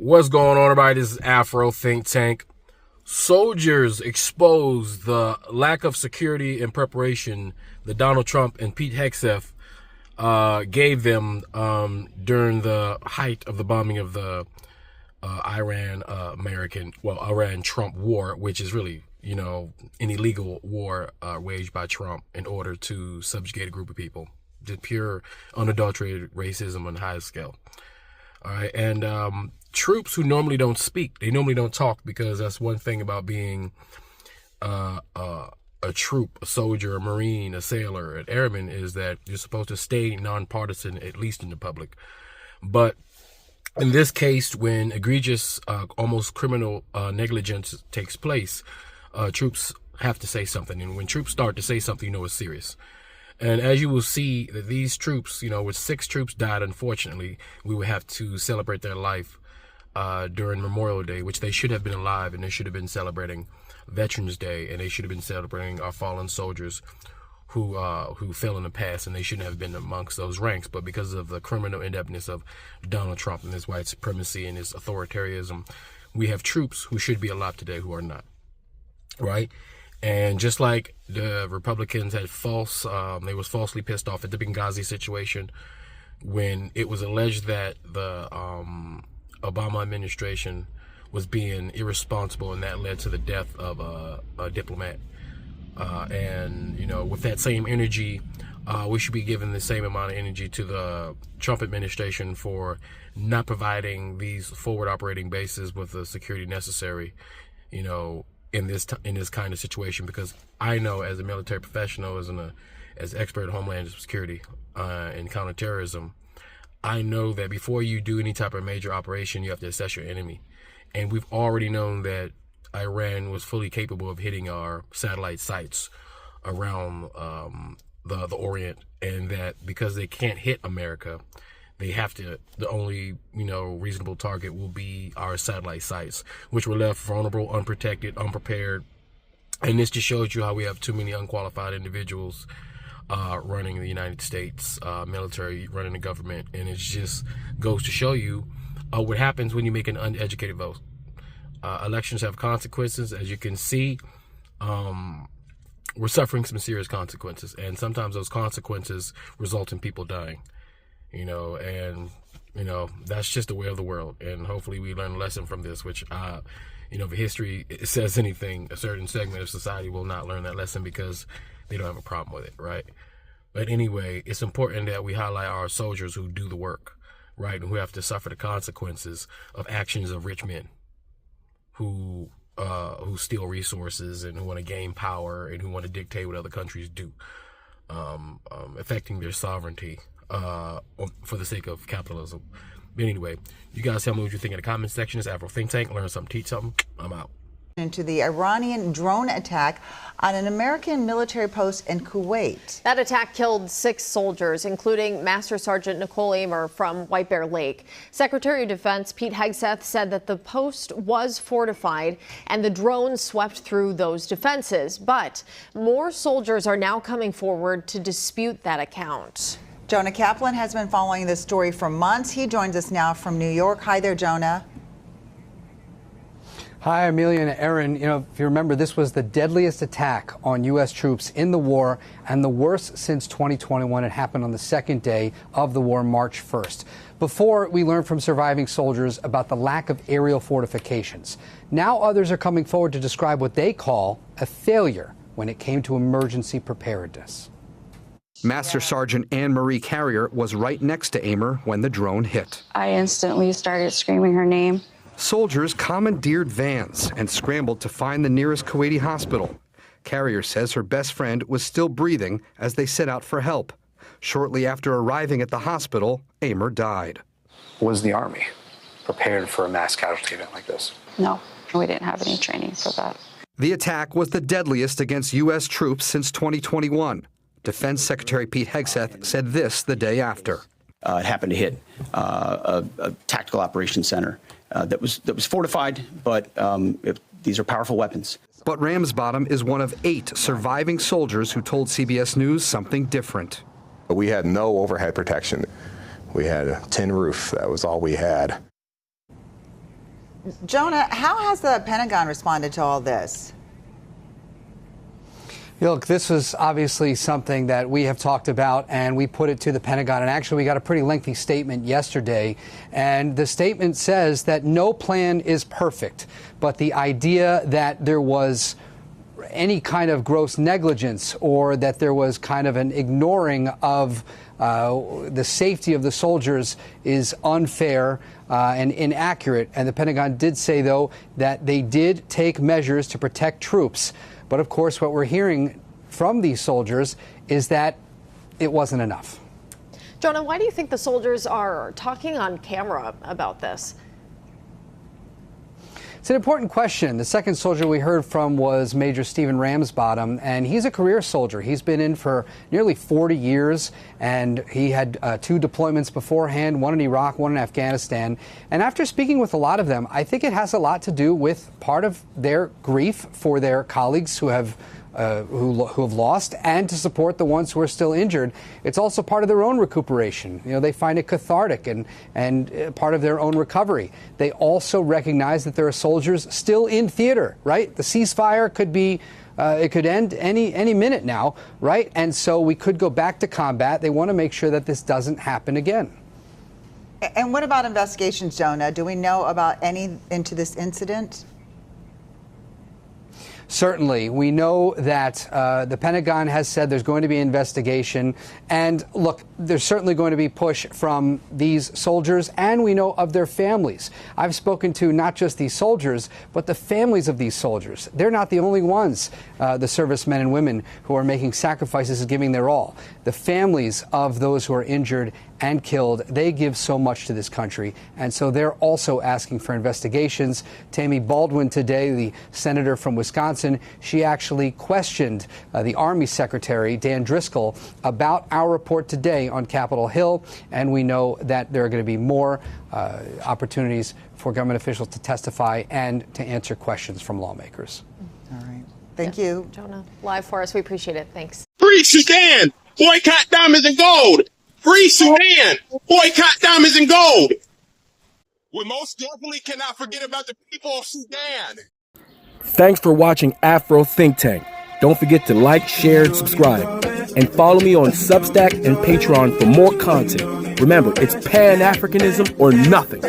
What's going on, everybody? This is Afro Think Tank. Soldiers expose the lack of security and preparation that Donald Trump and Pete Hegseth gave them during the height of the bombing of the Iran-Trump war, which is really, an illegal war waged by Trump in order to subjugate a group of people. Just pure, unadulterated racism on the highest scale. All right, and troops who normally don't speak, they normally don't talk, because that's one thing about being a troop, a soldier, a Marine, a sailor, an airman, is that you're supposed to stay nonpartisan, at least in the public. But in this case, when egregious, almost criminal negligence takes place, troops have to say something. And when troops start to say something, you know it's serious. And as you will see, that these troops, with 6 troops died, unfortunately, we would have to celebrate their life during Memorial Day, which they should have been alive, and they should have been celebrating Veterans Day, and they should have been celebrating our fallen soldiers who fell in the past, and they shouldn't have been amongst those ranks. But because of the criminal ineptness of Donald Trump and his white supremacy and his authoritarianism, we have troops who should be alive today who are not, right? And just like the Republicans had they was falsely pissed off at the Benghazi situation when it was alleged that the Obama administration was being irresponsible, and that led to the death of a diplomat. And with that same energy, we should be giving the same amount of energy to the Trump administration for not providing these forward operating bases with the security necessary, in this kind of situation. Because I know, as a military professional, as expert in homeland security and counterterrorism, I know that before you do any type of major operation, you have to assess your enemy. And we've already known that Iran was fully capable of hitting our satellite sites around the Orient, and that because they can't hit America, they have to, the only, reasonable target will be our satellite sites, which were left vulnerable, unprotected, unprepared. And this just shows you how we have too many unqualified individuals running the United States military, running the government. And it just goes to show you what happens when you make an uneducated vote. Elections have consequences. As you can see, we're suffering some serious consequences. And sometimes those consequences result in people dying. That's just the way of the world. And hopefully we learn a lesson from this, which, if history says anything, a certain segment of society will not learn that lesson because they don't have a problem with it, right? But anyway, it's important that we highlight our soldiers who do the work, right? And who have to suffer the consequences of actions of rich men who steal resources and who want to gain power and who want to dictate what other countries do, affecting their sovereignty for the sake of capitalism. But anyway, you guys tell me what you think in the comment section. It's Afro Think Tank. Learn something, teach something. I'm out. Into the Iranian drone attack on an American military post in Kuwait. That attack killed 6 soldiers, including Master Sergeant Nicole Amer from White Bear Lake. Secretary of Defense Pete Hegseth said that the post was fortified and the drone swept through those defenses. But more soldiers are now coming forward to dispute that account. Jonah Kaplan has been following this story for months. He joins us now from New York. Hi there, Jonah. Hi, Amelia and Aaron. If you remember, this was the deadliest attack on U.S. troops in the war and the worst since 2021. It happened on the second day of the war, March 1st. Before, we learned from surviving soldiers about the lack of aerial fortifications. Now others are coming forward to describe what they call a failure when it came to emergency preparedness. Master Sergeant Anne Marie Carrier was right next to Amer when the drone hit. I instantly started screaming her name. Soldiers commandeered vans and scrambled to find the nearest Kuwaiti hospital. Carrier says her best friend was still breathing as they set out for help. Shortly after arriving at the hospital, Amer died. Was the Army prepared for a mass casualty event like this? No, we didn't have any training for that. The attack was the deadliest against U.S. troops since 2021. Defense Secretary Pete Hegseth said this the day after. It happened to hit a tactical operations center that was fortified, but these are powerful weapons. But Ramsbottom is one of 8 surviving soldiers who told CBS News something different. We had no overhead protection. We had a tin roof. That was all we had. Jonah, how has the Pentagon responded to all this? Look, this was obviously something that we have talked about, and we put it to the Pentagon. And actually, we got a pretty lengthy statement yesterday. And the statement says that no plan is perfect, but the idea that there was any kind of gross negligence or that there was kind of an ignoring of the safety of the soldiers is unfair and inaccurate. And the Pentagon did say, though, that they did take measures to protect troops. But of course, what we're hearing from these soldiers is that it wasn't enough. Jonah, why do you think the soldiers are talking on camera about this? It's an important question. The second soldier we heard from was Major Stephen Ramsbottom, and he's a career soldier. He's been in for nearly 40 years, and he had 2 deployments beforehand, one in Iraq, one in Afghanistan. And after speaking with a lot of them, I think it has a lot to do with part of their grief for their colleagues who have lost, and to support the ones who are still injured. It's also part of their own recuperation. You know, they find it cathartic and part of their own recovery. They also recognize that there are soldiers still in theater, right? The ceasefire could be, it could end any minute now, right? And so we could go back to combat. They want to make sure that this doesn't happen again. And what about investigations, Jonah? Do we know about any into this incident? Certainly. We know that the Pentagon has said there's going to be an investigation. And look, there's certainly going to be push from these soldiers, and we know of their families. I've spoken to not just these soldiers, but the families of these soldiers. They're not the only ones, the servicemen and women who are making sacrifices and giving their all. The families of those who are injured and killed, they give so much to this country, and so they're also asking for investigations. Tammy Baldwin today, the senator from Wisconsin, she actually questioned the Army Secretary, Dan Driscoll, about our report today on Capitol Hill, and we know that there are going to be more opportunities for government officials to testify and to answer questions from lawmakers. All right. Thank you. Jonah, live for us. We appreciate it. Thanks. Free Sudan! Boycott diamonds and gold! Free Sudan! Boycott diamonds and gold! We most definitely cannot forget about the people of Sudan. Thanks for watching Afro Think Tank. Don't forget to like, share, and subscribe. And follow me on Substack and Patreon for more content. Remember, it's Pan-Africanism or nothing.